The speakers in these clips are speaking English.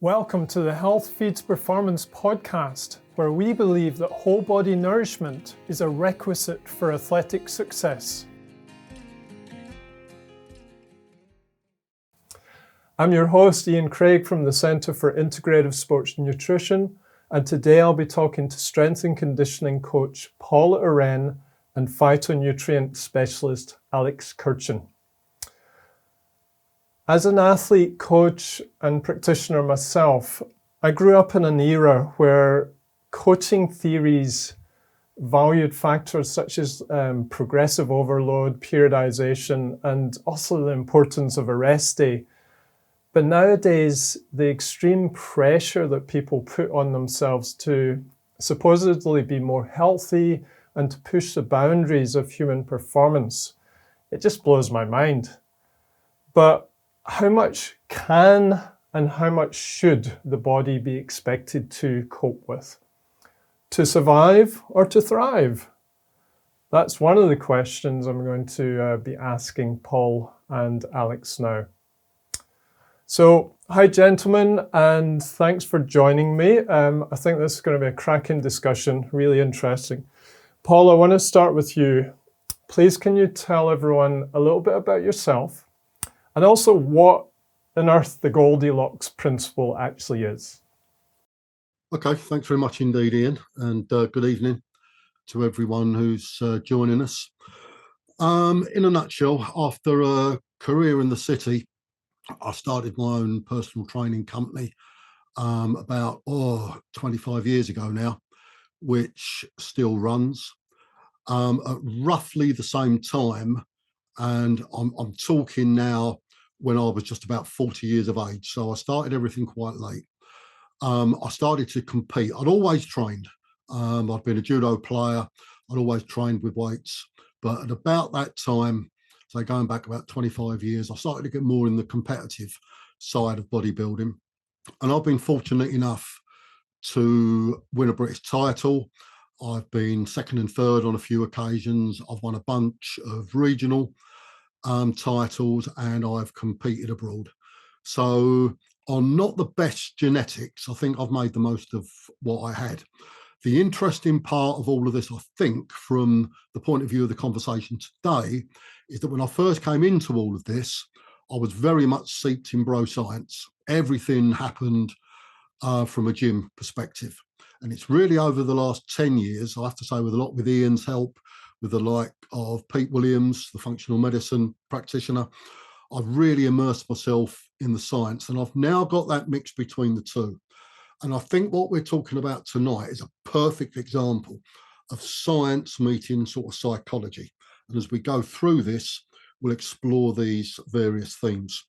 Welcome to the Health Feeds Performance podcast, where we believe that whole body nourishment is a requisite for athletic success. I'm your host, Ian Craig from the Centre for Integrative Sports Nutrition, and today I'll be talking to strength and conditioning coach Paul Ehren and phytonutrient specialist Alex Kirchin. As an athlete, coach, and practitioner myself, I grew up in an era where coaching theories valued factors such as progressive overload, periodization, and also the importance of a rest day. But nowadays, the extreme pressure that people put on themselves to supposedly be more healthy and to push the boundaries of human performance, it just blows my mind. But how much can and how much should the body be expected to cope with? To survive or to thrive? That's one of the questions I'm going to be asking Paul and Alex now. So, hi gentlemen, and thanks for joining me. I think this is going to be a cracking discussion, really interesting. Paul, I want to start with you. Please, can you tell everyone a little bit about yourself and also what on earth the Goldilocks principle actually is? Okay, thanks very much indeed, Ian, and good evening to everyone who's joining us. In a nutshell, after a career in the city, I started my own personal training company about 25 years ago now, which still runs at roughly the same time. And I'm talking now when I was just about 40 years of age. So I started everything quite late. I started to compete. I'd always trained. I'd been a judo player. I'd always trained with weights. But at about that time, so going back about 25 years, I started to get more in the competitive side of bodybuilding. And I've been fortunate enough to win a British title. I've been second and third on a few occasions. I've won a bunch of regional titles, and I've competed abroad. So I'm not the best genetics. I think I've made the most of what I had. The interesting part of all of this, I think, from the point of view of the conversation today, is that when I first came into all of this, I was very much steeped in bro science. Everything happened from a gym perspective. And it's really over the last 10 years, I have to say, with a lot with Ian's help, with the like of Pete Williams, the functional medicine practitioner, I've really immersed myself in the science. And I've now got that mix between the two. And I think what we're talking about tonight is a perfect example of science meeting sort of psychology. And as we go through this, we'll explore these various themes.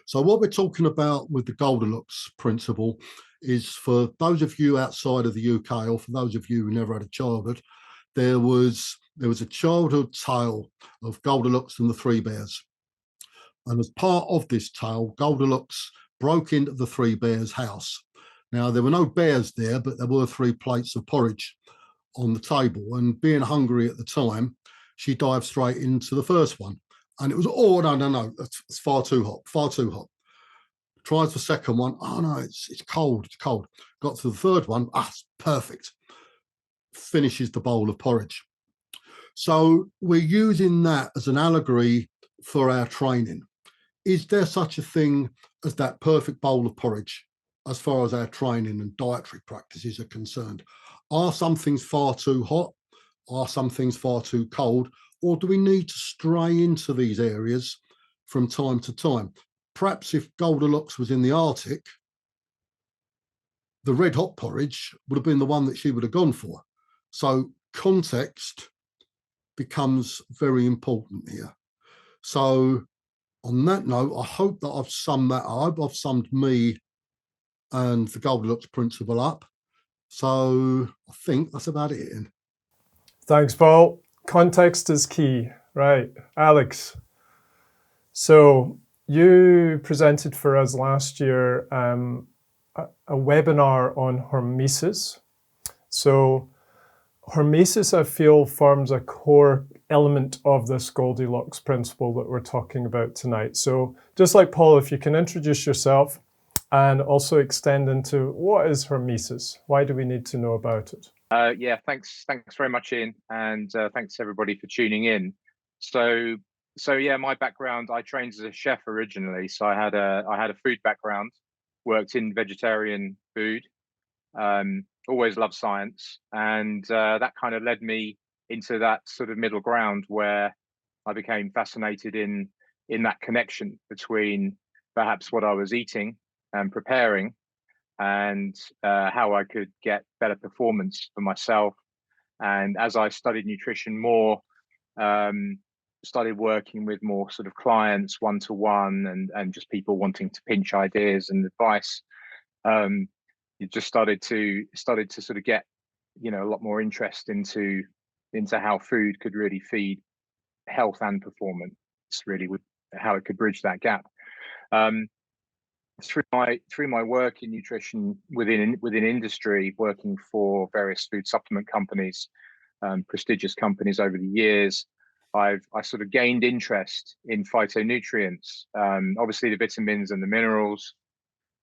So what we're talking about with the Goldilocks principle is, for those of you outside of the UK, or for those of you who never had a childhood, there was a childhood tale of Goldilocks and the Three Bears. And as part of this tale, Goldilocks broke into the Three Bears' house. Now, there were no bears there, but there were 3 plates of porridge on the table. And being hungry at the time, she dived straight into the first one. And it was, no, it's far too hot. Tries the second one. Oh, no, it's cold. Got to the third one. It's perfect. Finishes the bowl of porridge. So we're using that as an allegory for our training. Is there such a thing as that perfect bowl of porridge as far as our training and dietary practices are concerned? Are some things far too hot? Are some things far too cold? Or do we need to stray into these areas from time to time? Perhaps if Goldilocks was in the Arctic, the red hot porridge would have been the one that she would have gone for. So context becomes very important here. So on that note, I hope that I've summed that up. I've summed me and the Goldilocks principle up. So I think that's about it, Ian. Thanks, Paul. Context is key. Right, Alex. So you presented for us last year a webinar on hormesis. So hormesis, I feel, forms a core element of this Goldilocks principle that we're talking about tonight. So just like Paul, if you can introduce yourself and also extend into what is hormesis? Why do we need to know about it? Yeah, thanks very much, Ian, and thanks everybody for tuning in. So yeah, my background, I trained as a chef originally, so I had a food background, worked in vegetarian food, always loved science, and that kind of led me into that sort of middle ground where I became fascinated in that connection between perhaps what I was eating and preparing and how I could get better performance for myself. And as I studied nutrition more, started working with more sort of clients one-to-one and just people wanting to pinch ideas and advice, it just started to sort of get, you know, a lot more interest into how food could really feed health and performance, really, with how it could bridge that gap. Through my work in nutrition within industry, working for various food supplement companies, prestigious companies over the years, I sort of gained interest in phytonutrients, obviously the vitamins and the minerals,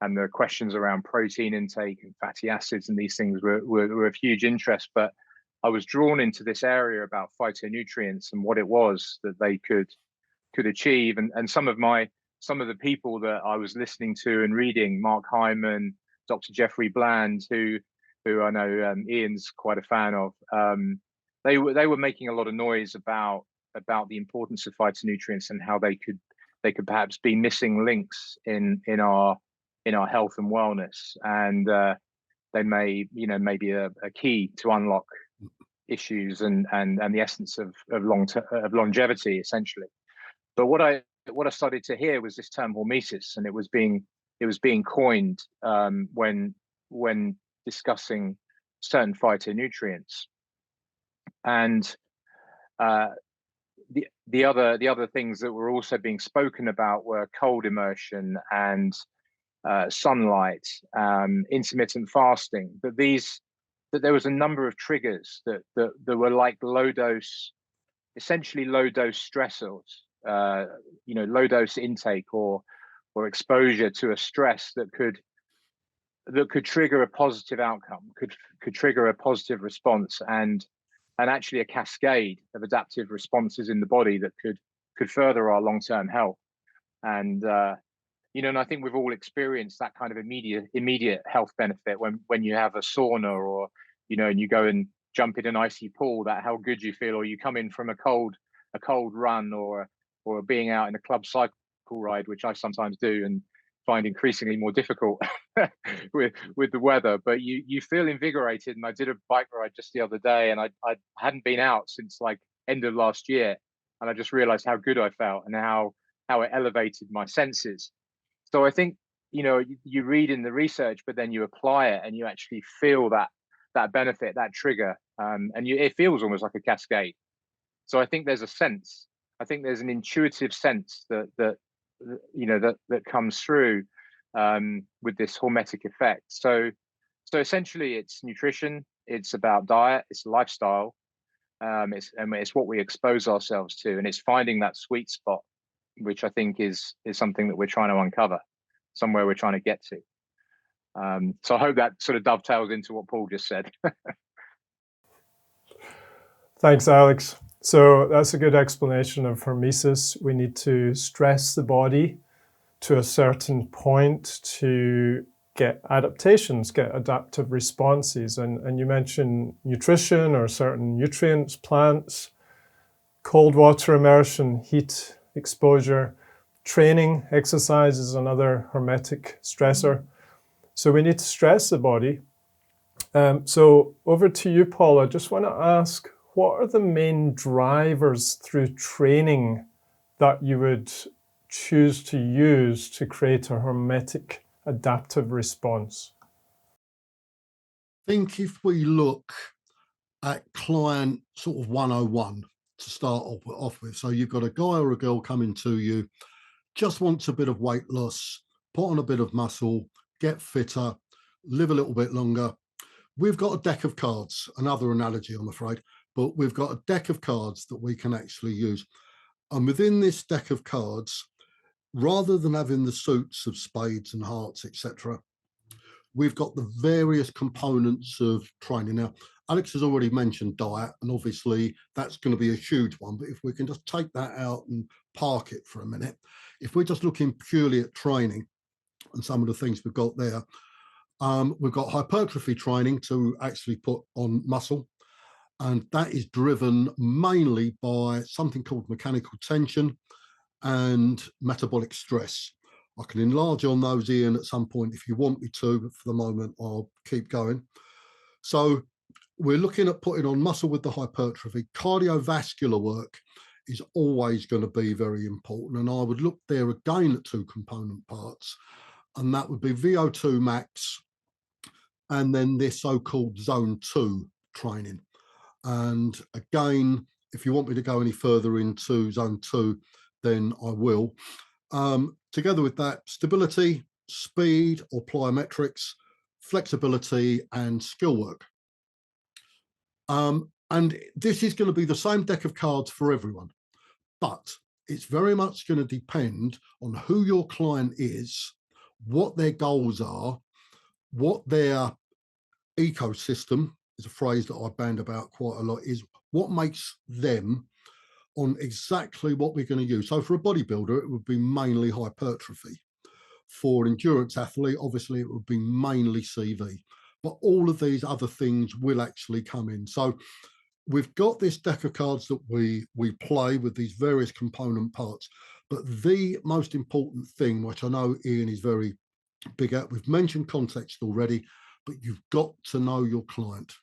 and the questions around protein intake and fatty acids and these things were of huge interest. But I was drawn into this area about phytonutrients and what it was that they could achieve, and some of the people that I was listening to and reading, Mark Hyman, Dr. Jeffrey Bland, who I know Ian's quite a fan of, they were making a lot of noise about the importance of phytonutrients and how they could perhaps be missing links in our health and wellness, and they may, you know, maybe a key to unlock issues and the essence of longevity, essentially. But what I started to hear was this term hormesis, and it was being coined when discussing certain phytonutrients. And the other things that were also being spoken about were cold immersion and sunlight, intermittent fasting. But there was a number of triggers that were like essentially low dose stressors. You know, low dose intake or exposure to a stress that could trigger a positive outcome, could trigger a positive response, and actually a cascade of adaptive responses in the body that could further our long-term health. And you know, and I think we've all experienced that kind of immediate health benefit when you have a sauna, or, you know, and you go and jump in an icy pool, that how good you feel, or you come in from a cold run, or being out in a club cycle ride, which I sometimes do and find increasingly more difficult with the weather. But you feel invigorated. And I did a bike ride just the other day, and I hadn't been out since like end of last year, and I just realized how good I felt and how it elevated my senses. So I think, you know, you read in the research, but then you apply it and you actually feel that benefit, that trigger, and it feels almost like a cascade. So I think there's a sense. I think there's an intuitive sense that you know that comes through with this hormetic effect. So essentially, it's nutrition. It's about diet. It's lifestyle. It's what we expose ourselves to, and it's finding that sweet spot, which I think is something that we're trying to uncover, somewhere we're trying to get to. So I hope that sort of dovetails into what Paul just said. Thanks, Alex. So that's a good explanation of hormesis. We need to stress the body to a certain point to get adaptations, get adaptive responses. And you mentioned nutrition or certain nutrients, plants, cold water immersion, heat exposure, training, exercise is another hormetic stressor. So we need to stress the body. So over to you, Paul. I just want to ask, what are the main drivers through training that you would choose to use to create a hormetic adaptive response? I think if we look at client sort of 101 to start off with, so you've got a guy or a girl coming to you, just wants a bit of weight loss, put on a bit of muscle, get fitter, live a little bit longer. We've got a deck of cards, another analogy, I'm afraid, but we've got a deck of cards that we can actually use. And within this deck of cards, rather than having the suits of spades and hearts, etc., we've got the various components of training. Now, Alex has already mentioned diet, and obviously that's going to be a huge one. But if we can just take that out and park it for a minute, if we're just looking purely at training and some of the things we've got there, we've got hypertrophy training to actually put on muscle. And that is driven mainly by something called mechanical tension and metabolic stress. I can enlarge on those, Ian, at some point if you want me to, but for the moment, I'll keep going. So we're looking at putting on muscle with the hypertrophy. Cardiovascular work is always going to be very important. And I would look there again at two component parts, and that would be VO2 max and then this so-called zone 2 training. And again, if you want me to go any further into zone 2, then I will. Together with that, stability, speed or plyometrics, flexibility and skill work. And this is going to be the same deck of cards for everyone, but it's very much going to depend on who your client is, what their goals are, what their ecosystem is a phrase that I band about quite a lot, is what makes them on exactly what we're going to use. So for a bodybuilder, it would be mainly hypertrophy. For an endurance athlete, obviously it would be mainly CV, but all of these other things will actually come in. So we've got this deck of cards that we play with these various component parts, but the most important thing, which I know Ian is very big at, we've mentioned context already, but you've got to know your client,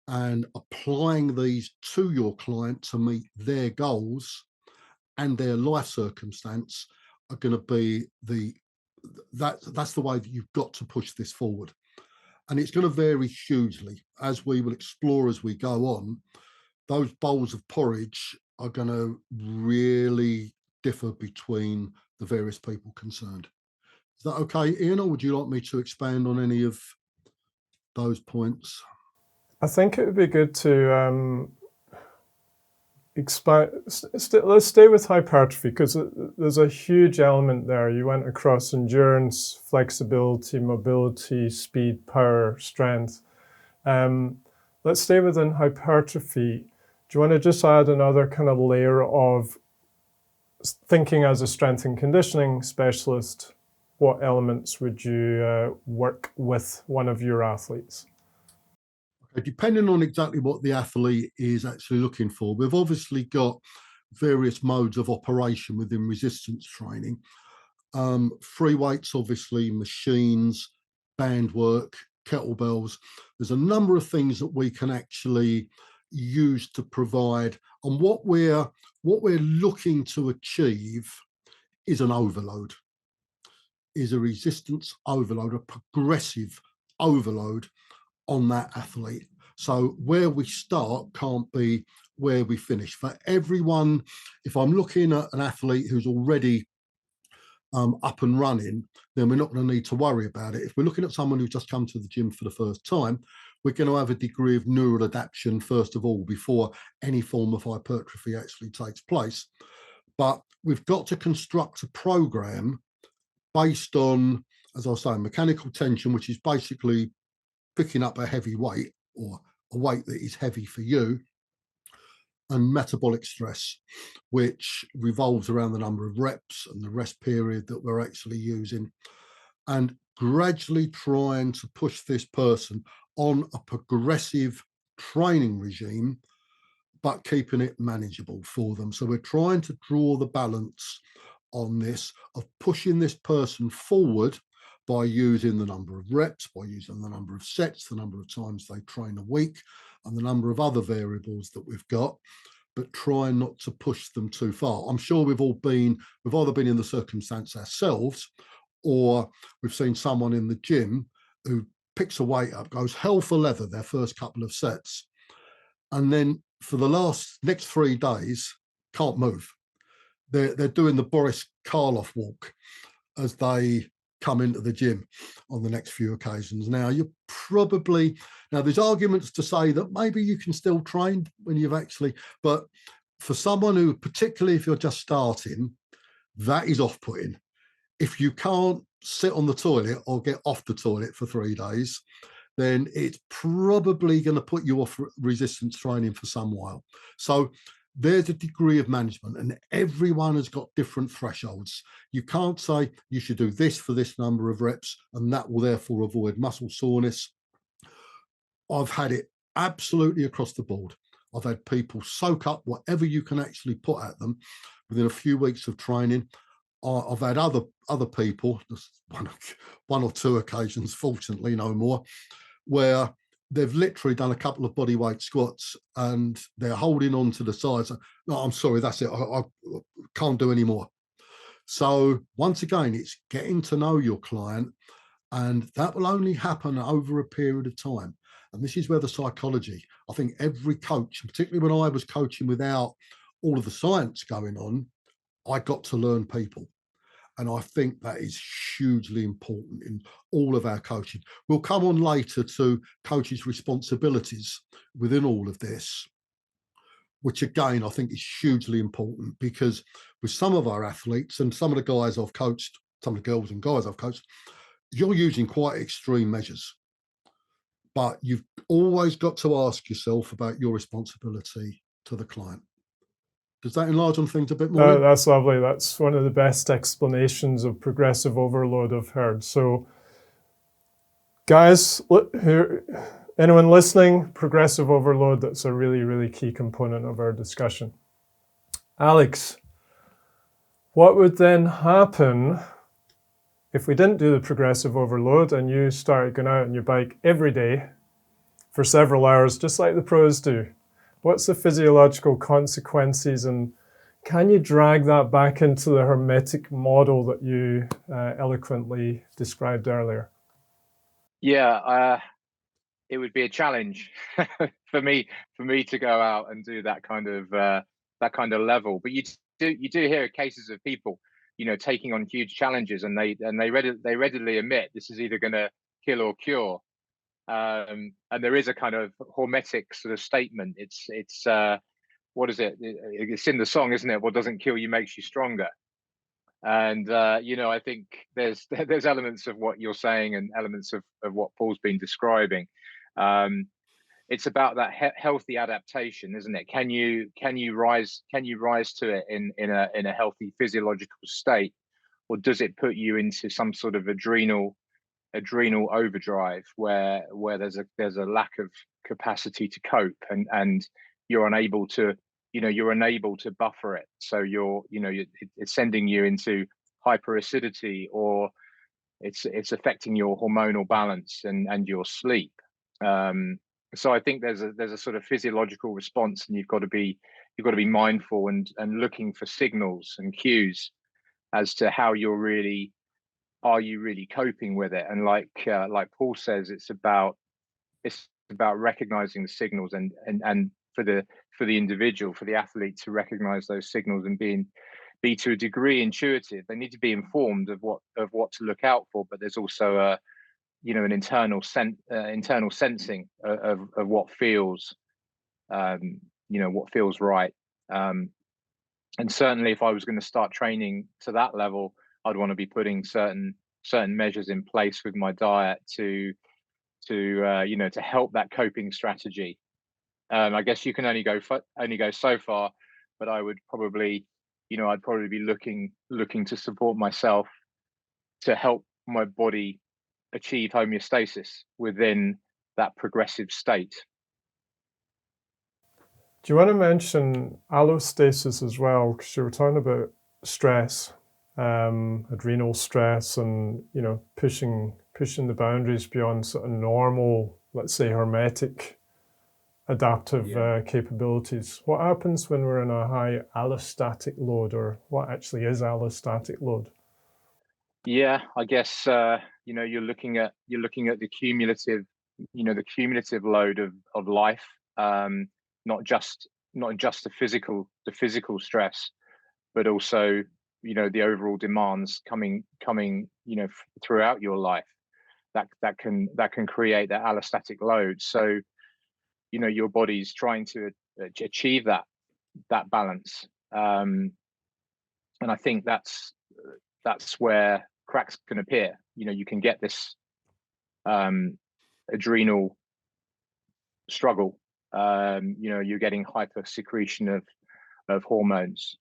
and applying these to your client to meet their goals and their life circumstance are going to be that's the way that you've got to push this forward. And it's going to vary hugely, as we will explore as we go on. Those bowls of porridge are going to really differ between the various people concerned. Is that okay, Ian, or would you like me to expand on any of those points? I think it would be good to expand. Let's stay with hypertrophy, because there's a huge element there. You went across endurance, flexibility, mobility, speed, power, strength. Let's stay within hypertrophy. Do you want to just add another kind of layer of thinking as a strength and conditioning specialist? What elements would you work with one of your athletes? Depending on exactly what the athlete is actually looking for, we've obviously got various modes of operation within resistance training. Free weights, obviously, machines, band work, kettlebells. There's a number of things that we can actually use to provide. And what we're looking to achieve is an overload, is a resistance overload, a progressive overload on that athlete. So where we start can't be where we finish. For everyone, if I'm looking at an athlete who's already up and running, then we're not going to need to worry about it. If we're looking at someone who's just come to the gym for the first time, we're going to have a degree of neural adaptation, first of all, before any form of hypertrophy actually takes place. But we've got to construct a program based on, as I was saying, mechanical tension, which is basically picking up a heavy weight or a weight that is heavy for you, and metabolic stress, which revolves around the number of reps and the rest period that we're actually using, and gradually trying to push this person on a progressive training regime, but keeping it manageable for them. So we're trying to draw the balance on this of pushing this person forward by using the number of reps, by using the number of sets, the number of times they train a week, and the number of other variables that we've got, but try not to push them too far. I'm sure we've either been in the circumstance ourselves, or we've seen someone in the gym who picks a weight up, goes hell for leather their first couple of sets, and then for the next 3 days can't move. They're doing the Boris Karloff walk as they come into the gym on the next few occasions. Now, there's arguments to say that maybe you can still train when you've actually, but for someone who, particularly if you're just starting, That is off-putting. If you can't sit on the toilet or get off the toilet for 3 days, then it's probably going to put you off resistance training for some while. So there's a degree of management, and everyone has got different thresholds. You can't say you should do this for this number of reps and that will therefore avoid muscle soreness. I've had it absolutely across the board. I've had people soak up whatever you can actually put at them within a few weeks of training. I've had other people, just one or two occasions, fortunately no more, where they've literally done a couple of body weight squats and they're holding on to the sides. No, I'm sorry, that's it. I can't do any more. So once again, it's getting to know your client, and that will only happen over a period of time. And this is where the psychology, I think every coach, particularly when I was coaching without all of the science going on, I got to learn people. And I think that is hugely important in all of our coaching. We'll come on later to coaches' responsibilities within all of this, which again, I think is hugely important, because with some of our athletes and some of the guys I've coached, some of the girls and guys I've coached, you're using quite extreme measures. But you've always got to ask yourself about your responsibility to the client. Does that enlarge on things a bit more? That's lovely. That's one of the best explanations of progressive overload I've heard. So, guys, anyone listening, progressive overload, that's a really, really key component of our discussion. Alex, what would then happen if we didn't do the progressive overload and you started going out on your bike every day for several hours, just like the pros do? What's the physiological consequences, and can you drag that back into the hormetic model that you eloquently described earlier? Yeah, it would be a challenge for me to go out and do that kind of level. But you do hear cases of people, taking on huge challenges, and they readily admit this is either going to kill or cure. And there is a kind of hormetic sort of statement. It's what is it? It's in the song, isn't it? What doesn't kill you makes you stronger. And I think there's elements of what you're saying and elements of what Paul's been describing. It's about that healthy adaptation, isn't it? Can you rise to it in a healthy physiological state, or does it put you into some sort of adrenal overdrive where there's a lack of capacity to cope, and you're unable to buffer it, so it's sending you into hyperacidity, or it's affecting your hormonal balance and your sleep. So I think there's a sort of physiological response, and you've got to be mindful and looking for signals and cues as to how are you really coping with it. And like Paul says, it's about recognizing the signals, and for the individual, for the athlete to recognize those signals and be to a degree intuitive. They need to be informed of what to look out for, but there's also an internal sensing of what feels what feels right. And certainly if I was going to start training to that level, I'd want to be putting certain measures in place with my diet to help that coping strategy. I guess you can only go so far, but I would probably I'd probably be looking to support myself to help my body achieve homeostasis within that progressive state. Do you want to mention allostasis as well? Because you were talking about stress, adrenal stress, and pushing the boundaries beyond sort of normal, let's say, hormetic adaptive capabilities. What happens when we're in a high allostatic load, or what actually is allostatic load? Yeah, I guess you're looking at the cumulative load of life, not just the physical stress, but also the overall demands coming throughout your life that can create that allostatic load. So your body's trying to achieve that balance. And I think that's where cracks can appear. You can get this adrenal struggle. You're getting hyper secretion of hormones,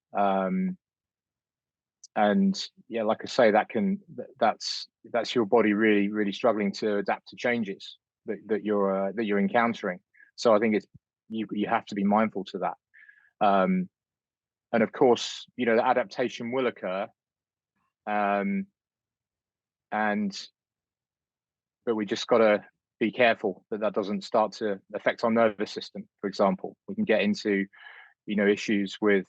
and yeah, like I say, that's your body really, really struggling to adapt to changes that you're encountering. So I think you have to be mindful to that. And of course, the adaptation will occur, but we just got to be careful that doesn't start to affect our nervous system. For example, we can get into issues with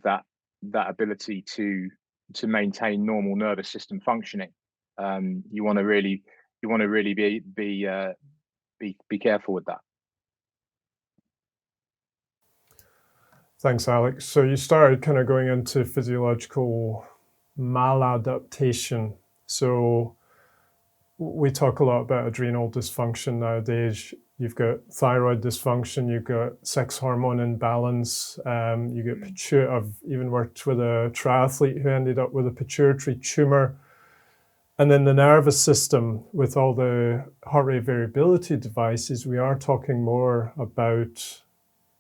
that ability to maintain normal nervous system functioning. You want to really be careful with that. Thanks, Alex. So you started kind of going into physiological maladaptation. So we talk a lot about adrenal dysfunction nowadays. You've got thyroid dysfunction, you've got sex hormone imbalance, you get pituitary. I've even worked with a triathlete who ended up with a pituitary tumor. And then the nervous system, with all the heart rate variability devices, we are talking more about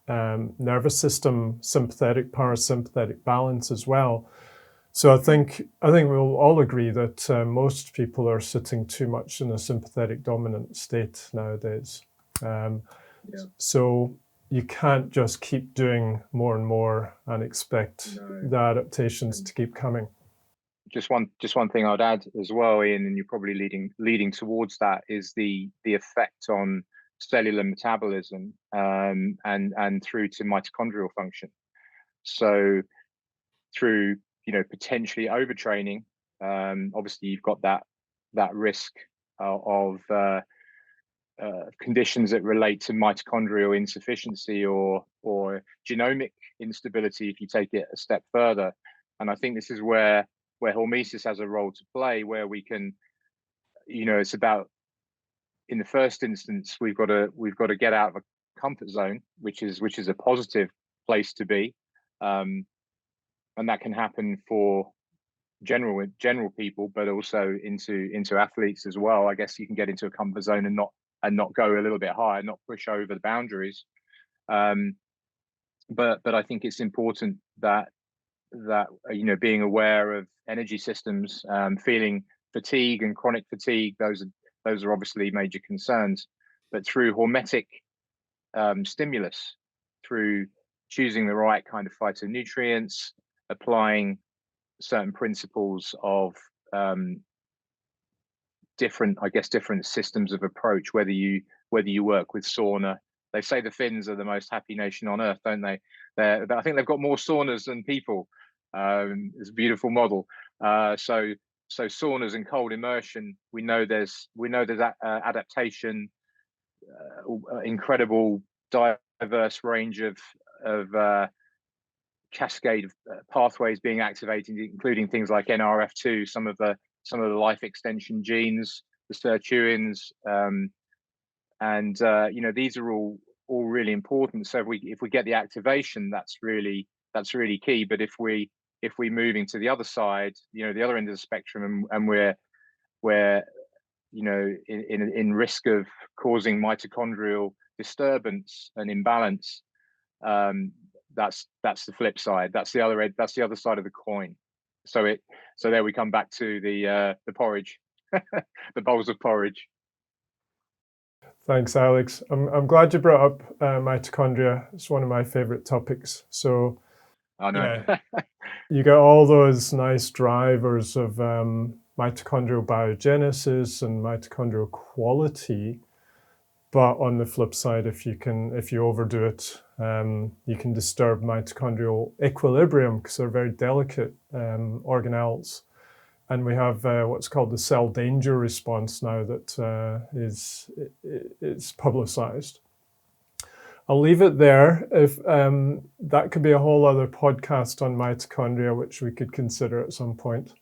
nervous system, sympathetic, parasympathetic balance as well. So I think we'll all agree that most people are sitting too much in a sympathetic dominant state nowadays. So you can't just keep doing more and more and expect the adaptations to keep coming. Just one thing I'd add as well, Ian, and you're probably leading towards that, is the effect on cellular metabolism and through to mitochondrial function. So through potentially overtraining, obviously you've got that risk of conditions that relate to mitochondrial insufficiency or genomic instability if you take it a step further. And I think this is where hormesis has a role to play, where we can, it's about, in the first instance, we've got to get out of a comfort zone, which is a positive place to be, and that can happen for general people, but also into athletes as well. I guess you can get into a comfort zone and not go a little bit higher, not push over the boundaries. But I think it's important that being aware of energy systems, feeling fatigue and chronic fatigue, those are obviously major concerns. But through hormetic stimulus, through choosing the right kind of phytonutrients, applying certain principles of different systems of approach, whether you work with sauna. They say the Finns are the most happy nation on earth, don't they? I think they've got more saunas than people. It's a beautiful model. So saunas and cold immersion, we know there's adaptation, incredible diverse range of cascade of pathways being activated, including things like NRF2, some of the life extension genes, the sirtuins, and these are all really important. So if we get the activation, that's really key. But if we moving to the other side, the other end of the spectrum, and we're in risk of causing mitochondrial disturbance and imbalance, that's the flip side. That's the other side of the coin. So there we come back to the porridge, the bowls of porridge. Thanks, Alex. I'm glad you brought up mitochondria. It's one of my favorite topics. So I know. You got all those nice drivers of mitochondrial biogenesis and mitochondrial quality. But on the flip side, if you overdo it, you can disturb mitochondrial equilibrium because they're very delicate organelles. And we have what's called the cell danger response now that is publicized. I'll leave it there. If that could be a whole other podcast on mitochondria, which we could consider at some point.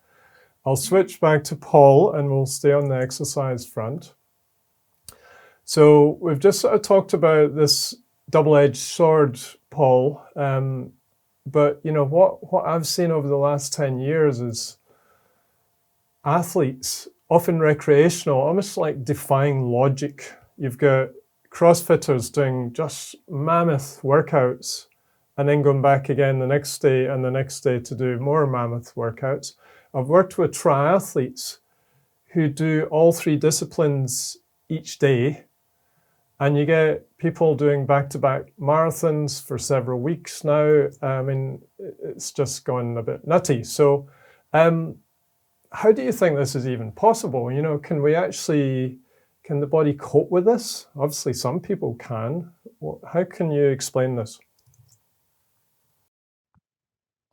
I'll switch back to Paul and we'll stay on the exercise front. So we've just sort of talked about this double-edged sword, Paul. But you know what I've seen over the last 10 years is athletes, often recreational, almost like defying logic. You've got CrossFitters doing just mammoth workouts and then going back again the next day and the next day to do more mammoth workouts. I've worked with triathletes who do all three disciplines each day, and you get people doing back-to-back marathons for several weeks now. I mean, it's just gone a bit nutty. So how do you think this is even possible? You know, can the body cope with this? Obviously, some people can. How can you explain this?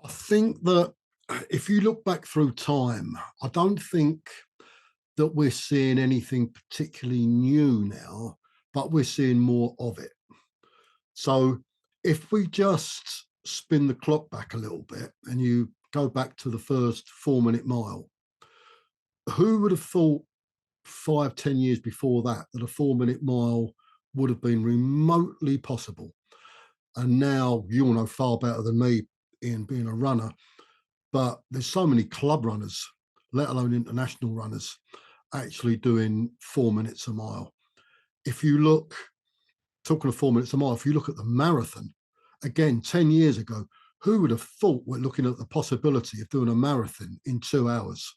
I think that if you look back through time, I don't think that we're seeing anything particularly new now, but we're seeing more of it. So if we just spin the clock back a little bit and you go back to the first 4-minute mile, who would have thought 5-10 years before that a 4-minute mile would have been remotely possible? And now, you'll know far better than me, Ian, being a runner, but there's so many club runners, let alone international runners, actually doing 4 minutes a mile. If you look, talking of 4 minutes a mile, if you look at the marathon, again, 10 years ago, who would have thought we're looking at the possibility of doing a marathon in 2 hours?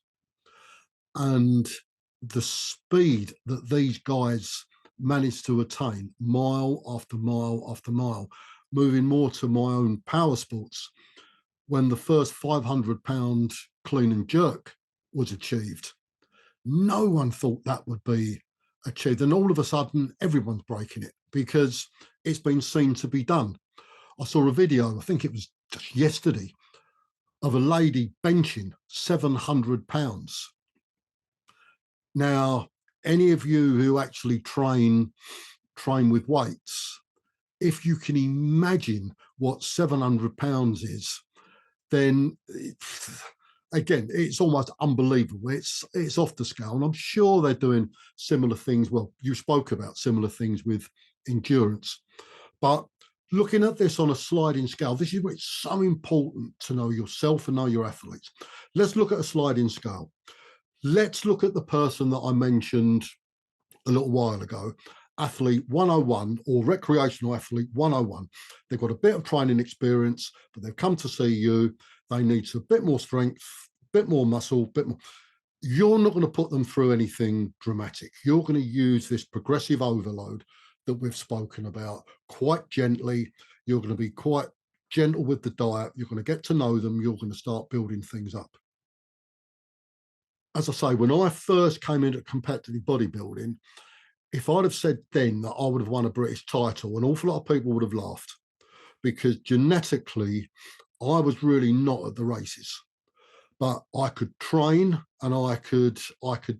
And the speed that these guys managed to attain, mile after mile after mile, moving more to my own power sports, when the first 500-pound clean and jerk was achieved, no one thought that would be achieved. And all of a sudden, everyone's breaking it because it's been seen to be done. I saw a video, I think it was just yesterday, of a lady benching 700 pounds. Now, any of you who actually train with weights, if you can imagine what 700 pounds is, then again, it's almost unbelievable. It's off the scale. And I'm sure they're doing similar things. Well, you spoke about similar things with endurance. But looking at this on a sliding scale, this is where it's so important to know yourself and know your athletes. Let's look at a sliding scale. Let's look at the person that I mentioned a little while ago, athlete 101 or recreational athlete 101. They've got a bit of training experience, but they've come to see you. They need a bit more strength, a bit more muscle, bit more. You're not going to put them through anything dramatic. You're going to use this progressive overload that we've spoken about quite gently. You're going to be quite gentle with the diet. You're going to get to know them. You're going to start building things up. As I say, when I first came into competitive bodybuilding, if I'd have said then that I would have won a British title, an awful lot of people would have laughed, because genetically, I was really not at the races, but I could train and I could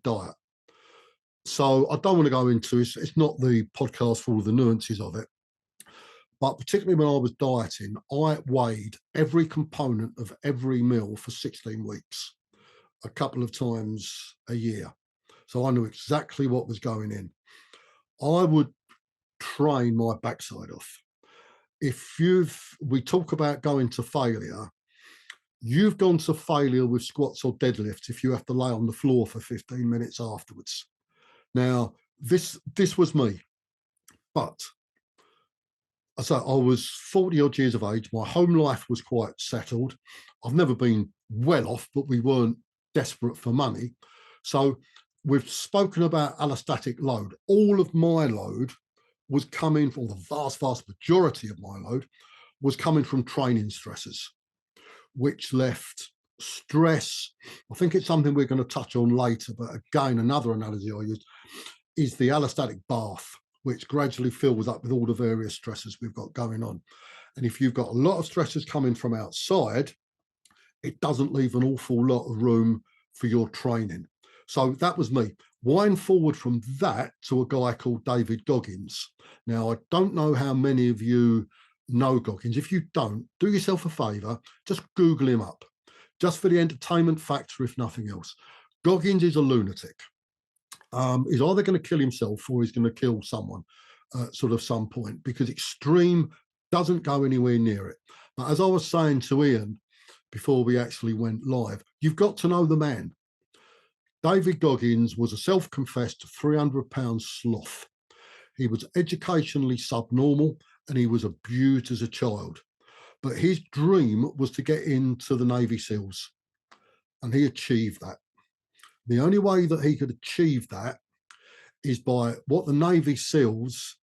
diet. So I don't want to go into it. It's not the podcast for all the nuances of it. But particularly when I was dieting, I weighed every component of every meal for 16 weeks, a couple of times a year. So I knew exactly what was going in. I would train my backside off. We talk about going to failure, you've gone to failure with squats or deadlifts if you have to lay on the floor for 15 minutes afterwards. Now, this was me, but I was 40 odd years of age. My home life was quite settled. I've never been well off, but we weren't desperate for money. So we've spoken about allostatic load. All of my load was coming from, the vast majority of my load was coming from training stresses, which left stress. I think it's something we're going to touch on later, but again, another analogy I use is the allostatic bath, which gradually fills up with all the various stresses we've got going on. And if you've got a lot of stresses coming from outside, it doesn't leave an awful lot of room for your training. So that was me. Wind forward from that to a guy called David Goggins. Now, I don't know how many of you know Goggins. If you don't, do yourself a favor, just Google him up, just for the entertainment factor, if nothing else. Goggins is a lunatic. He's either going to kill himself or he's going to kill someone at sort of some point, because extreme doesn't go anywhere near it. But as I was saying to Ian before we actually went live, you've got to know the man. David Goggins was a self-confessed 300-pound sloth. He was educationally subnormal and he was abused as a child. But his dream was to get into the Navy SEALs, and he achieved that. The only way that he could achieve that is by what the Navy SEALs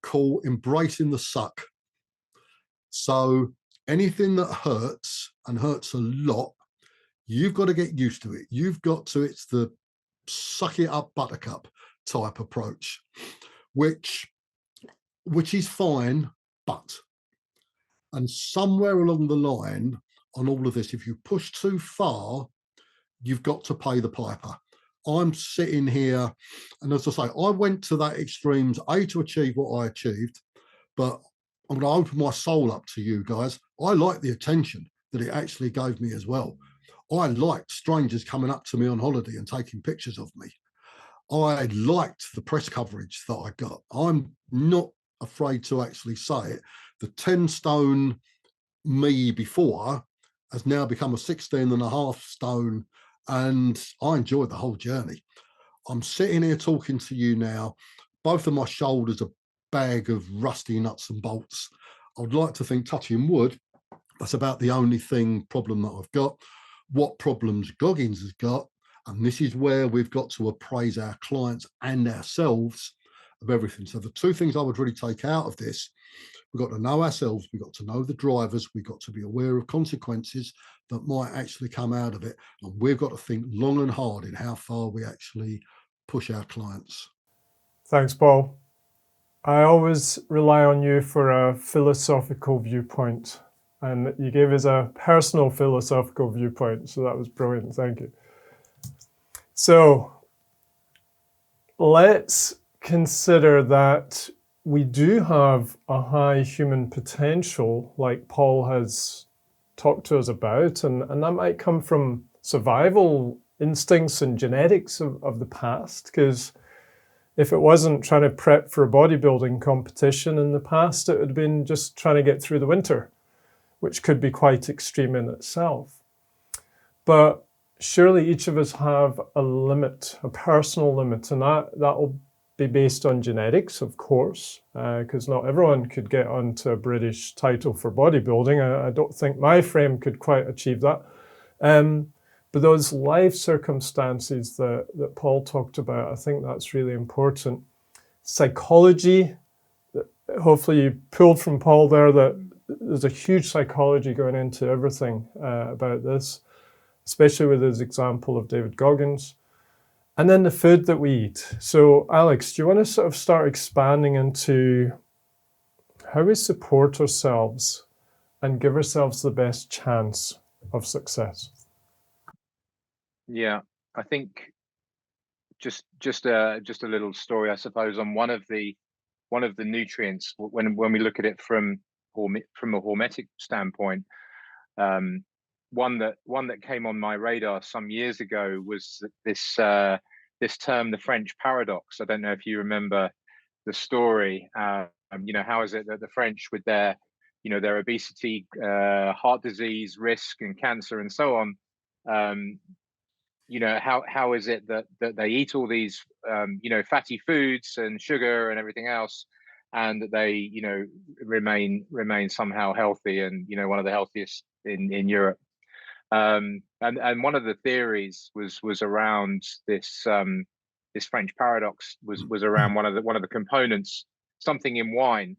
call embracing the suck. So anything that hurts and hurts a lot, you've got to get used to it. You've got to, it's the suck it up buttercup type approach, which is fine, but, and somewhere along the line on all of this, if you push too far, you've got to pay the piper. I'm sitting here, and as I say, I went to that extremes, to achieve what I achieved, but I'm going to open my soul up to you guys. I like the attention that it actually gave me as well. I liked strangers coming up to me on holiday and taking pictures of me. I liked the press coverage that I got. I'm not afraid to actually say it. The 10 stone me before has now become a 16.5 stone, and I enjoyed the whole journey. I'm sitting here talking to you now. Both of my shoulders are a bag of rusty nuts and bolts. I would like to think, touching wood, that's about the only problem that I've got. What problems Goggins has got, and this is where we've got to appraise our clients and ourselves of everything. So the two things I would really take out of this, we've got to know ourselves, we've got to know the drivers, we've got to be aware of consequences that might actually come out of it, and we've got to think long and hard in how far we actually push our clients. Thanks, Paul. I always rely on you for a philosophical viewpoint, and you gave us a personal philosophical viewpoint, so that was brilliant. Thank you. So let's consider that we do have a high human potential, like Paul has talked to us about, and that might come from survival instincts and genetics of the past, because if it wasn't trying to prep for a bodybuilding competition in the past, it would have been just trying to get through the winter, which could be quite extreme in itself. But surely each of us have a limit, a personal limit, and that will be based on genetics, of course, because not everyone could get onto a British title for bodybuilding. I don't think my frame could quite achieve that. But those life circumstances that Paul talked about, I think that's really important. Psychology, hopefully you pulled from Paul there that there's a huge psychology going into everything about this, especially with his example of David Goggins. And then the food that we eat. So Alex, do you want to sort of start expanding into how we support ourselves and give ourselves the best chance of success? Yeah, I think just a little story, I suppose, on one of the nutrients when we look at it from a hormetic standpoint. One that came on my radar some years ago was this term, the French paradox. I don't know if you remember the story. How is it that the French, with their obesity, heart disease risk, and cancer, and so on, how is it that they eat all these fatty foods and sugar and everything else, and that they remain somehow healthy and one of the healthiest in Europe. And one of the theories was around this French paradox was around one of the components, something in wine.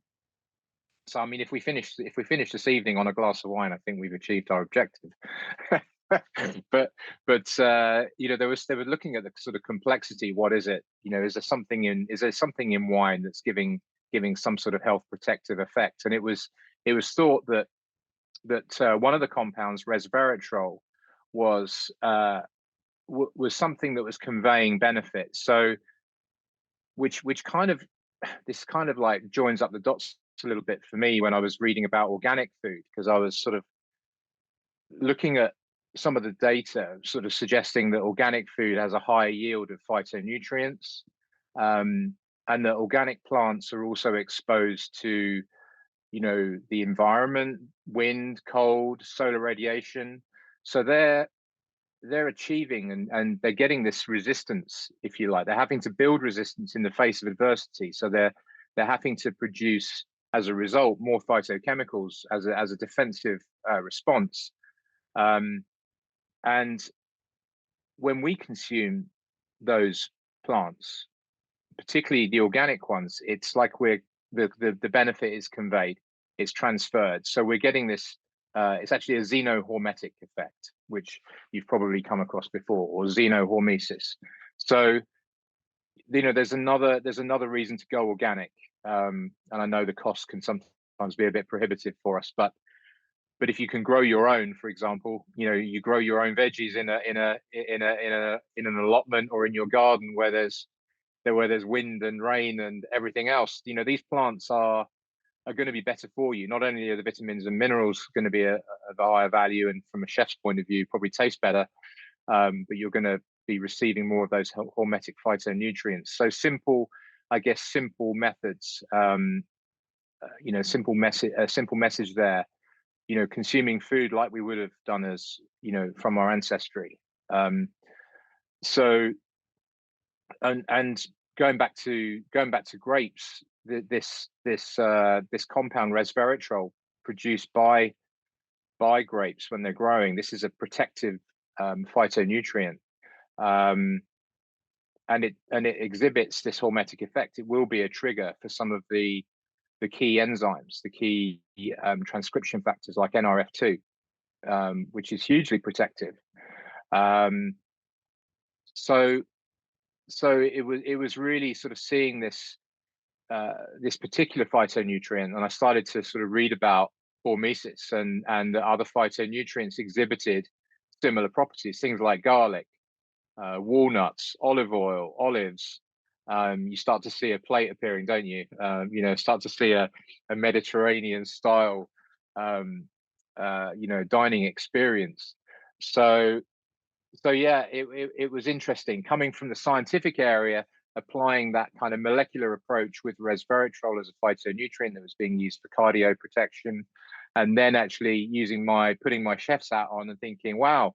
So I mean, if we finish this evening on a glass of wine, I think we've achieved our objective. but they were looking at the sort of complexity. What is it? Is there something in wine that's giving some sort of health protective effect? And it was thought that one of the compounds, resveratrol, was something that was conveying benefit. So which kind of like joins up the dots a little bit for me when I was reading about organic food, because I was sort of looking at some of the data sort of suggesting that organic food has a higher yield of phytonutrients, and that organic plants are also exposed to the environment, wind, cold, solar radiation. So they're achieving and they're getting this resistance, if you like. They're having to build resistance in the face of adversity. So they're having to produce, as a result, more phytochemicals as a defensive response. And when we consume those plants, particularly the organic ones, it's like the benefit is conveyed, it's transferred. So we're getting this. It's actually a xenohormetic effect, which you've probably come across before, or xenohormesis. So, there's another reason to go organic, and I know the cost can sometimes be a bit prohibitive for us, but if you can grow your own, for example, you grow your own veggies in an allotment or in your garden where there's wind and rain and everything else. These plants are going to be better for you. Not only are the vitamins and minerals going to be of a higher value, and from a chef's point of view, probably taste better, but you're going to be receiving more of those hormetic phytonutrients. So simple methods, simple message there. Consuming food like we would have done as from our ancestry. So, and going back to grapes, this compound resveratrol produced by grapes when they're growing. This is a protective phytonutrient, and it exhibits this hormetic effect. It will be a trigger for some of the key enzymes, the key transcription factors like NRF2, which is hugely protective. So it was really sort of seeing this particular phytonutrient, and I started to sort of read about hormesis and the other phytonutrients exhibited similar properties, things like garlic, walnuts, olive oil, olives. You start to see a plate appearing, don't you? Start to see a Mediterranean style, dining experience. So yeah, it was interesting coming from the scientific area, applying that kind of molecular approach with resveratrol as a phytonutrient that was being used for cardio protection, and then actually putting my chef's hat on and thinking, wow,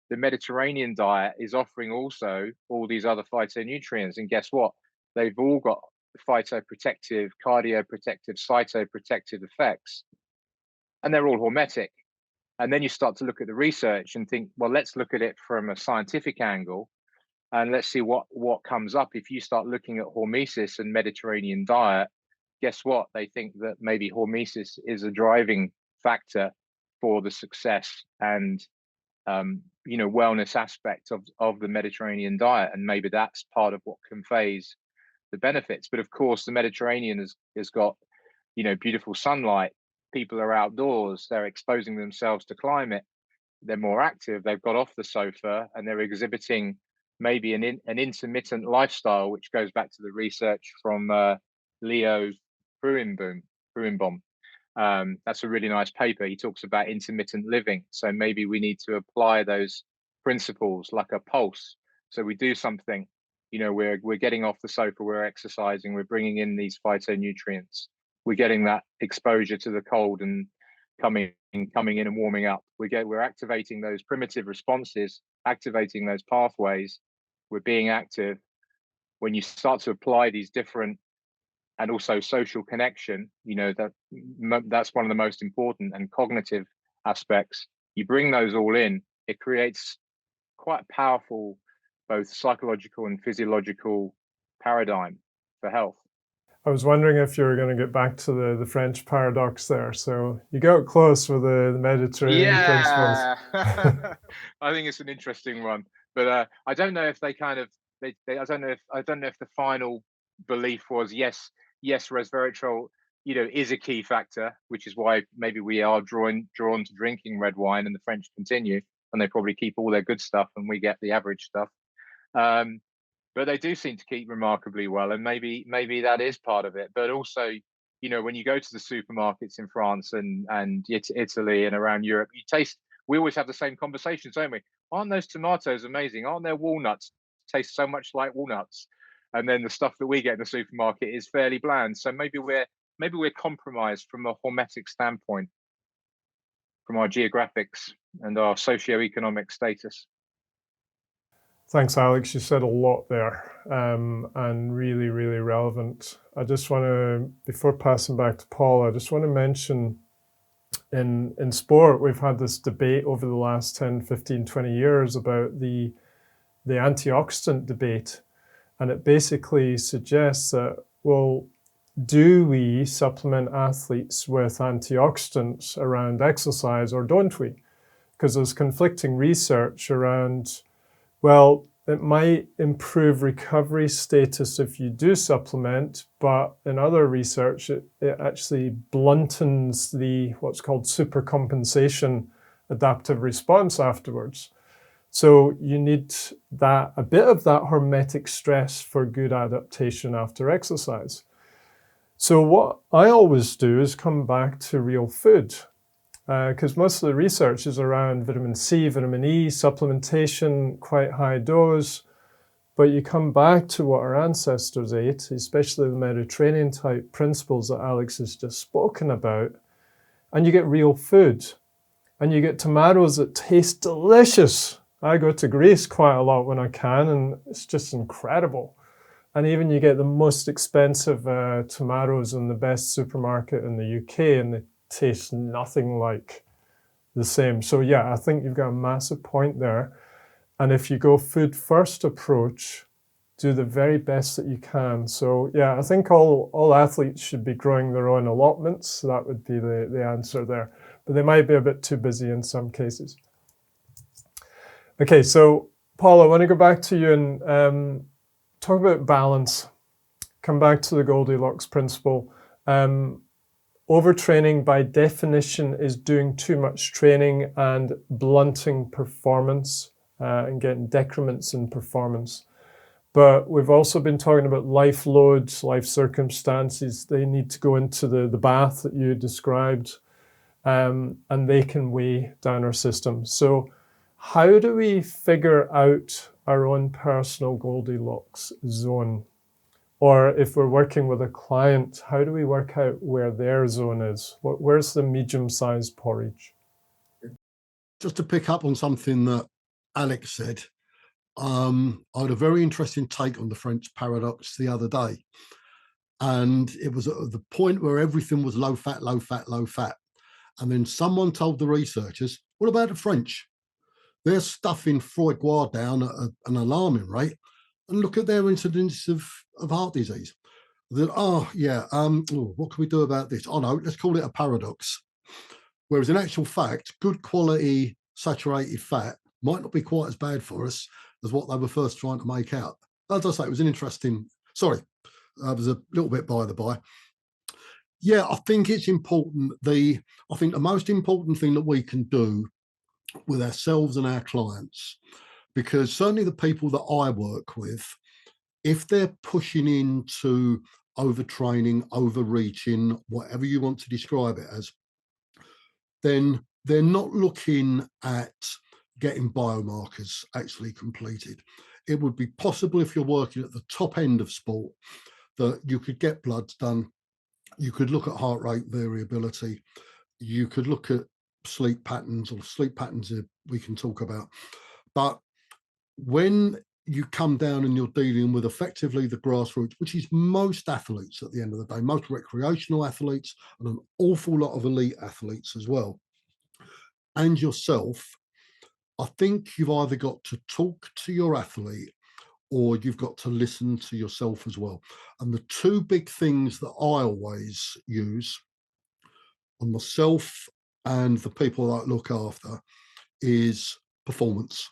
the Mediterranean diet is offering also all these other phytonutrients. And guess what? They've all got phytoprotective, cardioprotective, cytoprotective effects. And they're all hormetic. And then you start to look at the research and think, well, let's look at it from a scientific angle. And let's see what comes up. If you start looking at hormesis and Mediterranean diet, guess what? They think that maybe hormesis is a driving factor for the success and wellness aspect of the Mediterranean diet, and maybe that's part of what conveys the benefits. But of course, the Mediterranean has got beautiful sunlight. People are outdoors. They're exposing themselves to climate. They're more active. They've got off the sofa and they're exhibiting maybe an intermittent lifestyle, which goes back to the research from Leo Fruinbaum. That's a really nice paper. He talks about intermittent living. So maybe we need to apply those principles like a pulse. So we do something, we're getting off the sofa, we're exercising, we're bringing in these phytonutrients, we're getting that exposure to the cold and coming in and warming up. We're activating those primitive responses, activating those pathways. We're being active. When you start to apply these different, and also social connection, that's one of the most important, and cognitive aspects. You bring those all in, it creates quite a powerful, both psychological and physiological paradigm for health. I was wondering if you were going to get back to the French paradox there. So you got close with the Mediterranean principles. I think it's an interesting one, but I don't know if they kind of I don't know if the final belief was yes, resveratrol is a key factor, which is why maybe we are drawn to drinking red wine, and the French continue, and they probably keep all their good stuff and we get the average stuff. But they do seem to keep remarkably well, and maybe that is part of it. But also, when you go to the supermarkets in France and Italy and around Europe, we always have the same conversations, don't we? Aren't those tomatoes amazing? Aren't their walnuts taste so much like walnuts? And then the stuff that we get in the supermarket is fairly bland. So maybe we're maybe we're compromised from a hormetic standpoint, from our geographics and our socioeconomic status. Thanks, Alex. You said a lot there, and really, really relevant. I just want to, before passing back to Paul, I just want to mention in sport, we've had this debate over the last 10, 15, 20 years about the antioxidant debate. And it basically suggests that, well, do we supplement athletes with antioxidants around exercise or don't we? Because there's conflicting research around, well, it might improve recovery status if you do supplement, but in other research, it actually bluntens the what's called supercompensation adaptive response afterwards. So you need a bit of that hormetic stress for good adaptation after exercise. So what I always do is come back to real food, because most of the research is around vitamin C, vitamin E, supplementation, quite high dose. But you come back to what our ancestors ate, especially the Mediterranean type principles that Alex has just spoken about, and you get real food. And you get tomatoes that taste delicious. I go to Greece quite a lot when I can, and it's just incredible. And even you get the most expensive tomatoes in the best supermarket in the UK, and they taste nothing like the same. So yeah, I think you've got a massive point there. And if you go food first approach, do the very best that you can. So yeah, I think all athletes should be growing their own allotments. So that would be the answer there. But they might be a bit too busy in some cases. Okay, so Paul, I want to go back to you and talk about balance. Come back to the Goldilocks principle. Overtraining by definition is doing too much training and blunting performance and getting decrements in performance. But we've also been talking about life loads, life circumstances. They need to go into the bath that you described, and they can weigh down our system. So how do we figure out our own personal Goldilocks zone? Or if we're working with a client, how do we work out where their zone is? Where's the medium-sized porridge? Just to pick up on something that Alex said, I had a very interesting take on the French paradox the other day. And it was at the point where everything was low fat, low fat, low fat. And then someone told the researchers, what about the French? They're stuffing foie gras down at an alarming rate. And look at their incidence of heart disease. Then, what can we do about this? Oh no, let's call it a paradox. Whereas in actual fact, good quality saturated fat might not be quite as bad for us as what they were first trying to make out. As I say, it was an interesting, it was a little bit by the by. Yeah, I think it's important. I think the most important thing that we can do with ourselves and our clients, because certainly the people that I work with, if they're pushing into overtraining, overreaching, whatever you want to describe it as, then they're not looking at getting biomarkers actually completed. It would be possible if you're working at the top end of sport that you could get bloods done, you could look at heart rate variability, you could look at sleep patterns, or sleep patterns we can talk about. But when you come down and you're dealing with effectively the grassroots, which is most athletes at the end of the day, most recreational athletes and an awful lot of elite athletes as well, and yourself, I think you've either got to talk to your athlete or you've got to listen to yourself as well. And the two big things that I always use on myself and the people that I look after is performance.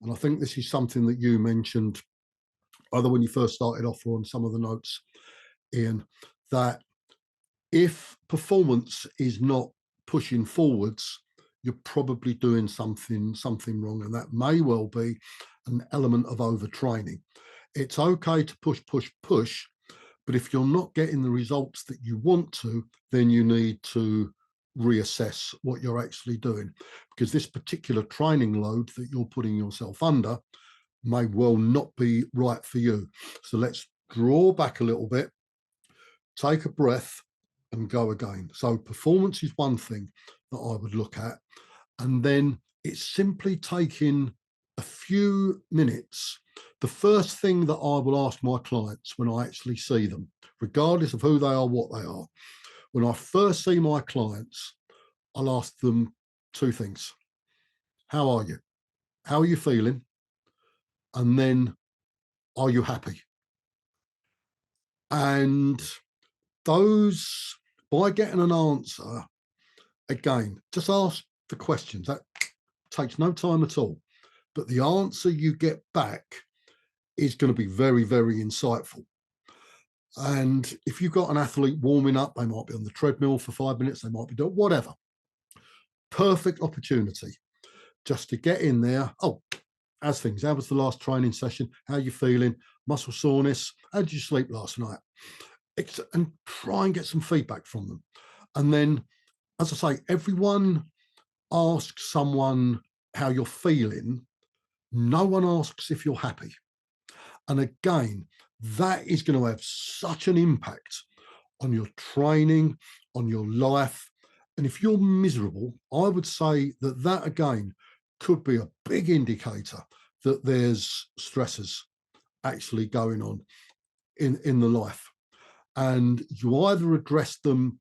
And I think this is something that you mentioned either when you first started off or on some of the notes, Ian, that if performance is not pushing forwards, you're probably doing something wrong. And that may well be an element of overtraining. It's okay to push, but if you're not getting the results that you want to, then you need to reassess what you're actually doing, because this particular training load that you're putting yourself under may well not be right for you. So let's draw back a little bit, take a breath, and go again. So performance is one thing that I would look at. And then it's simply taking a few minutes. The first thing that I will ask my clients when I actually see them, regardless of who they are, what they are, when I first see my clients, I'll ask them two things. How are you? How are you feeling? And then, are you happy? And those, by getting an answer, again, just ask the questions. That takes no time at all. But the answer you get back is going to be very, very insightful. And if you've got an athlete warming up, they might be on the treadmill for 5 minutes, they might be doing whatever. Perfect opportunity just to get in there. Oh, as things, how was the last training session? How are you feeling? Muscle soreness? How did you sleep last night? And try and get some feedback from them. And then, as I say, everyone asks someone how you're feeling. No one asks if you're happy. And again, that is going to have such an impact on your training, on your life. And if you're miserable, I would say that that again could be a big indicator that there's stresses actually going on in the life. And you either address them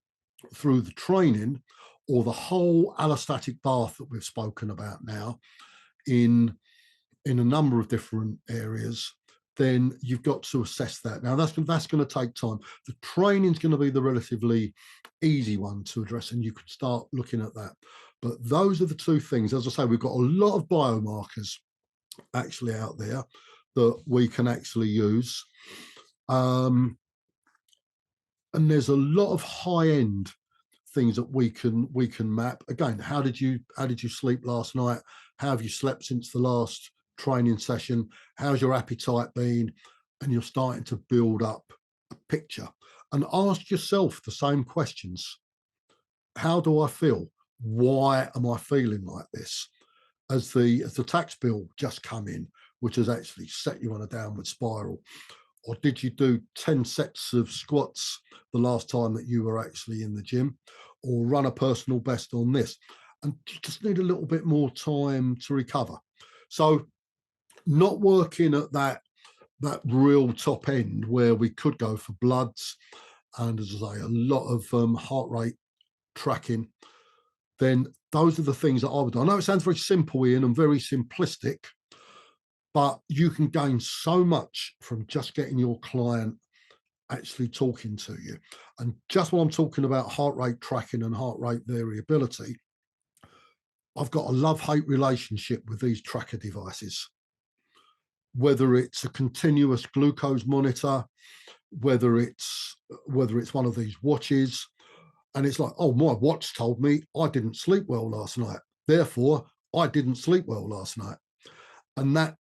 through the training or the whole allostatic bath that we've spoken about now in a number of different areas, then you've got to assess that. Now, that's going to take time. The training's going to be the relatively easy one to address, and you can start looking at that. But those are the two things. As I say, we've got a lot of biomarkers actually out there that we can actually use. And there's a lot of high-end things that we can map. Again, how did you sleep last night? How have you slept since the last training session? How's your appetite been? And you're starting to build up a picture. And ask yourself the same questions. How do I feel? Why am I feeling like this? As the tax bill just come in, which has actually set you on a downward spiral. Or did you do 10 sets of squats the last time that you were actually in the gym? Or run a personal best on this? And you just need a little bit more time to recover. So not working at that real top end where we could go for bloods and, as I say, a lot of heart rate tracking, then those are the things that I would do. I know it sounds very simple, Ian, and very simplistic, but you can gain so much from just getting your client actually talking to you. And just while I'm talking about heart rate tracking and heart rate variability, I've got a love-hate relationship with these tracker devices. Whether it's a continuous glucose monitor, whether it's one of these watches, and it's like, oh, my watch told me I didn't sleep well last night. Therefore, I didn't sleep well last night. And that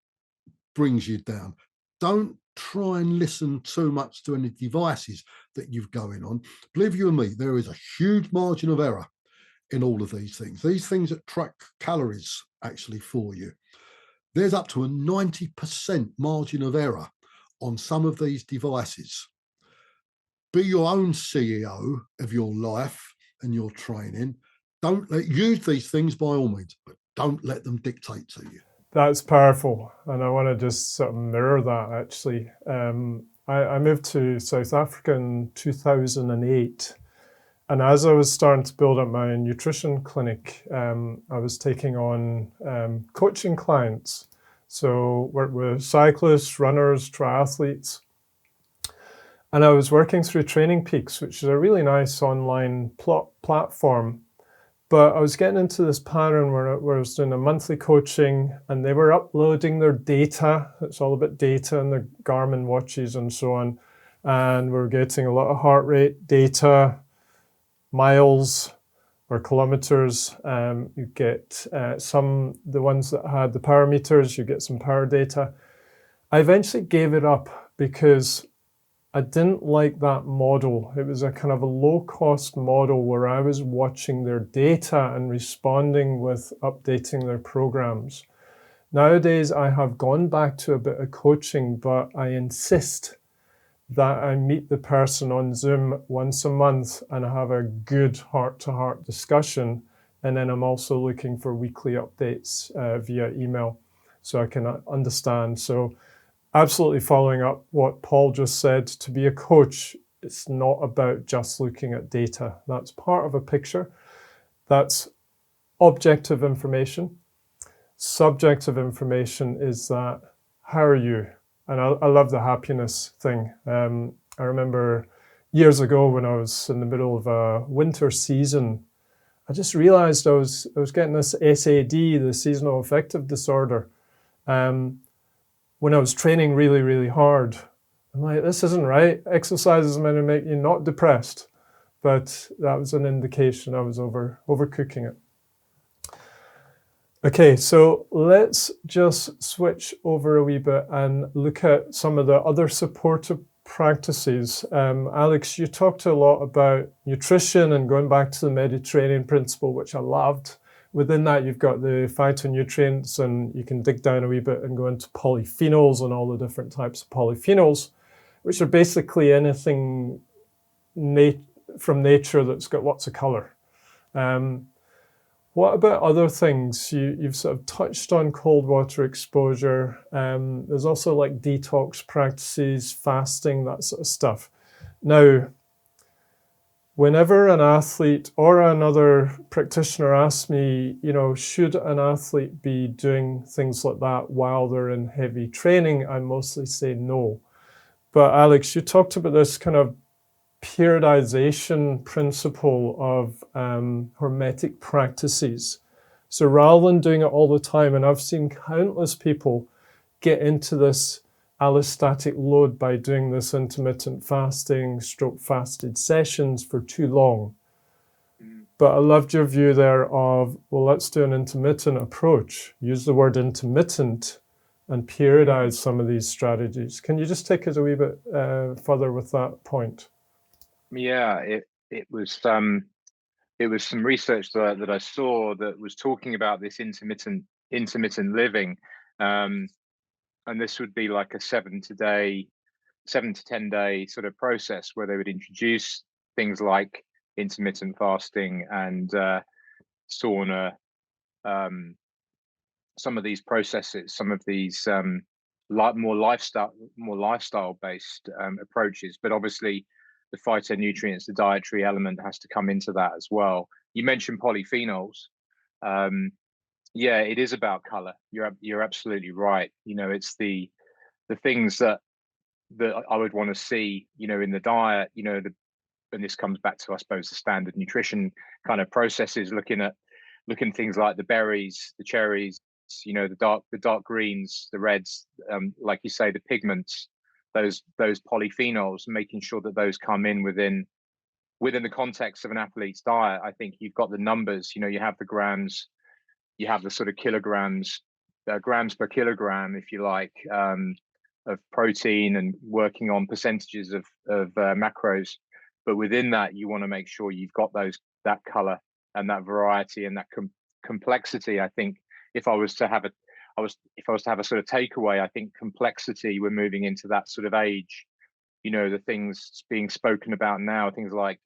brings you down. Don't try and listen too much to any devices that you've going on. Believe you and me, there is a huge margin of error in all of these things. These things that track calories actually for you. There's up to a 90% margin of error on some of these devices. Be your own CEO of your life and your training. Use these things by all means, but don't let them dictate to you. That's powerful, and I want to just sort of mirror that actually. I moved to South Africa in 2008, and as I was starting to build up my nutrition clinic, I was taking on coaching clients. So worked with cyclists, runners, triathletes. And I was working through Training Peaks, which is a really nice online platform. But I was getting into this pattern where I was doing a monthly coaching and they were uploading their data. It's all about data and their Garmin watches and so on. And we were getting a lot of heart rate data, miles or kilometers. You get the ones that had the power meters, you get some power data. I eventually gave it up because I didn't like that model. It was a kind of a low-cost model where I was watching their data and responding with updating their programs. Nowadays, I have gone back to a bit of coaching, but I insist that I meet the person on Zoom once a month and have a good heart-to-heart discussion. And then I'm also looking for weekly updates via email so I can understand. So absolutely following up what Paul just said, to be a coach, it's not about just looking at data. That's part of a picture. That's objective information. Subjective information is that, how are you? And I love the happiness thing. I remember years ago when I was in the middle of a winter season, I just realized I was getting this SAD, the seasonal affective disorder. When I was training really, really hard, I'm like, this isn't right. Exercise is meant to make you not depressed. But that was an indication I was overcooking it. Okay, so let's just switch over a wee bit and look at some of the other supportive practices. Alex, you talked a lot about nutrition and going back to the Mediterranean principle, which I loved. Within that, you've got the phytonutrients, and you can dig down a wee bit and go into polyphenols and all the different types of polyphenols, which are basically anything from nature that's got lots of color. What about other things? You've sort of touched on cold water exposure. There's also like detox practices, fasting, that sort of stuff. Now, whenever an athlete or another practitioner asks me, should an athlete be doing things like that while they're in heavy training, I mostly say no. But Alex, you talked about this kind of periodization principle of hormetic practices. So rather than doing it all the time, and I've seen countless people get into this allostatic load by doing this intermittent fasting, fasted sessions for too long. But I loved your view there of, well, let's do an intermittent approach. Use the word intermittent and periodize some of these strategies. Can you just take us a wee bit further with that point? Yeah, it was some research that I saw that was talking about this intermittent living, and this would be like a 7 to 10 day sort of process where they would introduce things like intermittent fasting and sauna, some of these processes, some of these more lifestyle based approaches, but obviously the phytonutrients, the dietary element has to come into that as well. You mentioned polyphenols. Yeah, it is about color. You're absolutely right. It's the things that I would want to see, in the diet, and this comes back to, I suppose, the standard nutrition kind of processes, looking things like the berries, the cherries, the dark greens, the reds, like you say, the pigments, those polyphenols, making sure that those come in within the context of an athlete's diet. I think you've got the numbers, you have the grams, you have the sort of kilograms, grams per kilogram, if you like, of protein, and working on percentages of macros. But within that, you want to make sure you've got that color and that variety and that complexity. I think if I was to have a sort of takeaway, I think complexity, we're moving into that sort of age. The things being spoken about now, things like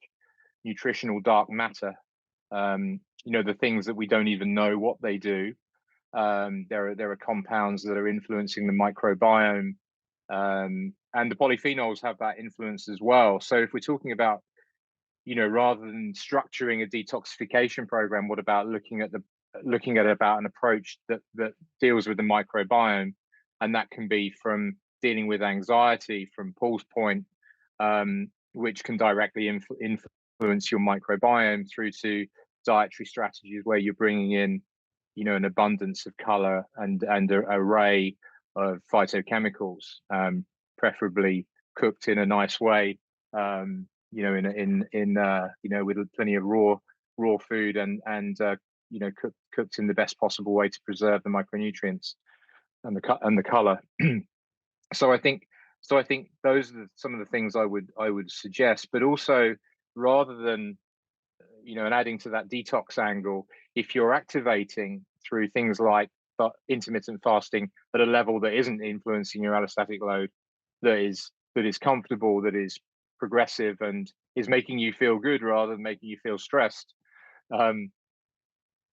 nutritional dark matter, the things that we don't even know what they do. There are compounds that are influencing the microbiome, and the polyphenols have that influence as well. So if we're talking about, rather than structuring a detoxification program, what about looking at about an approach that deals with the microbiome? And that can be from dealing with anxiety, from Paul's point, which can directly influence your microbiome, through to dietary strategies where you're bringing in, an abundance of color and an array of phytochemicals, preferably cooked in a nice way, with plenty of raw food and cooked in the best possible way to preserve the micronutrients and the color. So I think those are some of the things I would suggest. But also, rather than and adding to that detox angle, if you're activating through things like intermittent fasting at a level that isn't influencing your allostatic load, that is is comfortable, that is progressive, and is making you feel good rather than making you feel stressed.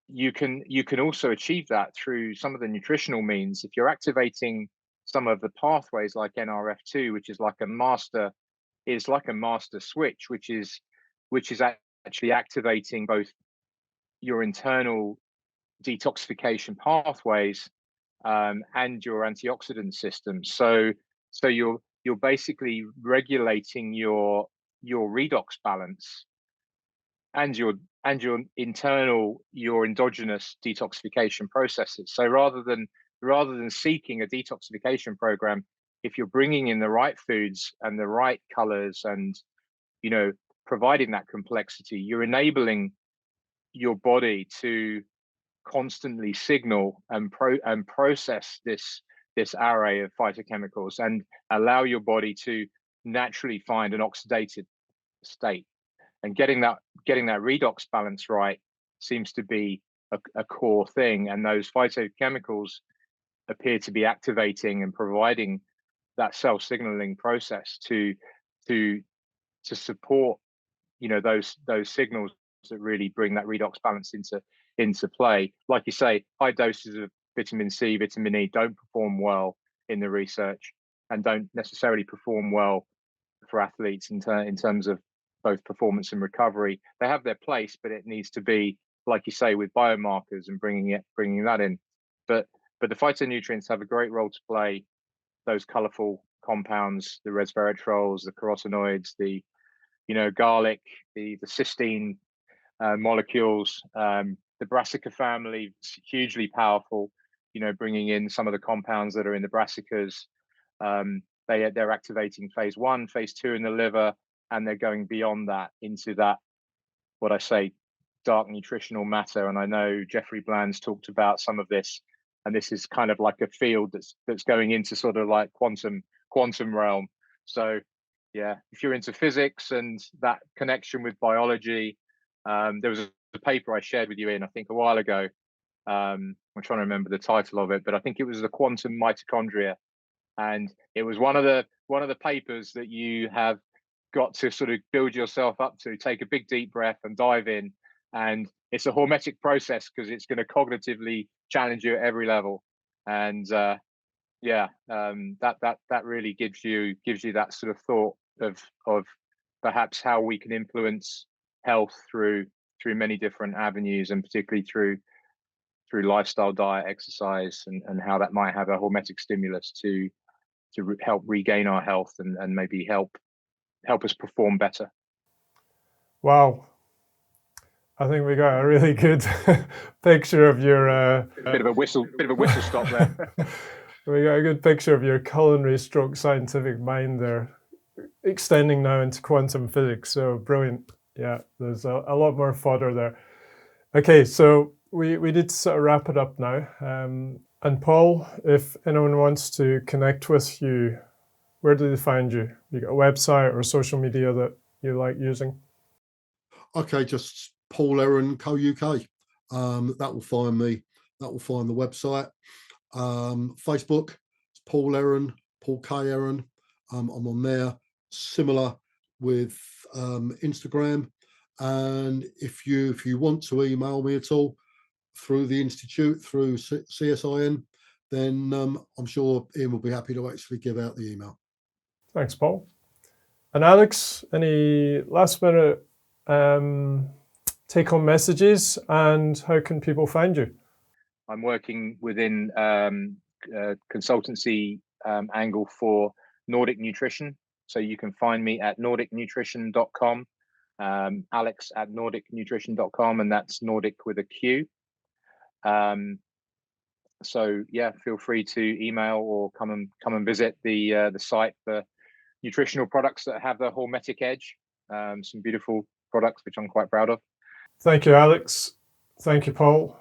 You can also achieve that through some of the nutritional means. If you're activating some of the pathways like NRF2, which is like a master switch, which is actually activating both your internal detoxification pathways and your antioxidant system. So you're basically regulating your redox balance and your endogenous detoxification processes. So rather than seeking a detoxification program, if you're bringing in the right foods and the right colors and providing that complexity, you're enabling your body to constantly signal and process this array of phytochemicals and allow your body to naturally find an oxidative state. And getting that redox balance right seems to be a core thing. And those phytochemicals appear to be activating and providing that self-signaling process to support those signals that really bring that redox balance into play. Like you say, high doses of vitamin C, vitamin E don't perform well in the research and don't necessarily perform well for athletes in terms of both performance and recovery. They have their place, but it needs to be, like you say, with biomarkers and bringing that in. But the phytonutrients have a great role to play. Those colorful compounds, the resveratrols, the carotenoids, the garlic, the cysteine molecules, the brassica family, hugely powerful. Bringing in some of the compounds that are in the brassicas. They're activating phase 1, phase 2 in the liver, and they're going beyond that into that, what I say, dark nutritional matter. And I know Jeffrey Bland's talked about some of this, and this is kind of like a field that's going into sort of like quantum realm. So yeah, if you're into physics and that connection with biology, there was a paper I shared with you I think a while ago. I'm trying to remember the title of it, but I think it was the quantum mitochondria, and it was one of the papers that you have got to sort of build yourself up to. Take a big deep breath and dive in, and it's a hormetic process because it's going to cognitively challenge you at every level. And that really gives you that sort of thought of perhaps how we can influence health through many different avenues, and particularly through lifestyle, diet, exercise, and how that might have a hormetic stimulus to help regain our health and maybe help us perform better. Wow. I think we got a really good picture of your bit of a whistle stop there. We got a good picture of your culinary stroke scientific mind there, extending now into quantum physics. So brilliant. Yeah, there's a lot more fodder there. Okay, so we need to sort of wrap it up now. And Paul, if anyone wants to connect with you, where do they find you? You got a website or social media that you like using? Okay, just Paul Ehren Co UK. That will find me. That will find the website. Facebook, it's Paul Ehren, Paul K Ehren. I'm on there. Similar with Instagram. And if you want to email me at all through the Institute, through CSIN, then I'm sure Ian will be happy to actually give out the email. Thanks, Paul. And Alex, any last minute take-home messages, and how can people find you? I'm working within consultancy angle for Nordic Nutrition. So you can find me at nordicnutrition.com, Alex at nordicnutrition.com, and that's Nordic with a Q. So yeah, feel free to email or come and visit the site for nutritional products that have the hormetic edge. Some beautiful products which I'm quite proud of. Thank you, Alex. Thank you, Paul.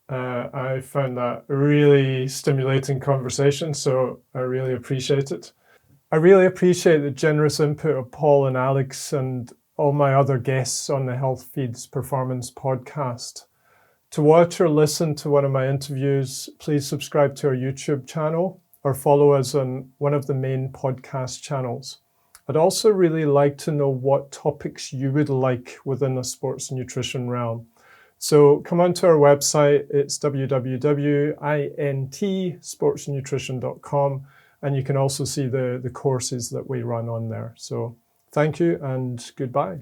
I found that a really stimulating conversation, so I really appreciate it. I really appreciate the generous input of Paul and Alex and all my other guests on the Health Feeds Performance podcast. To watch or listen to one of my interviews, please subscribe to our YouTube channel or follow us on one of the main podcast channels. I'd also really like to know what topics you would like within the sports nutrition realm. So come onto our website, it's www.intsportsnutrition.com, and you can also see the courses that we run on there. So thank you and goodbye.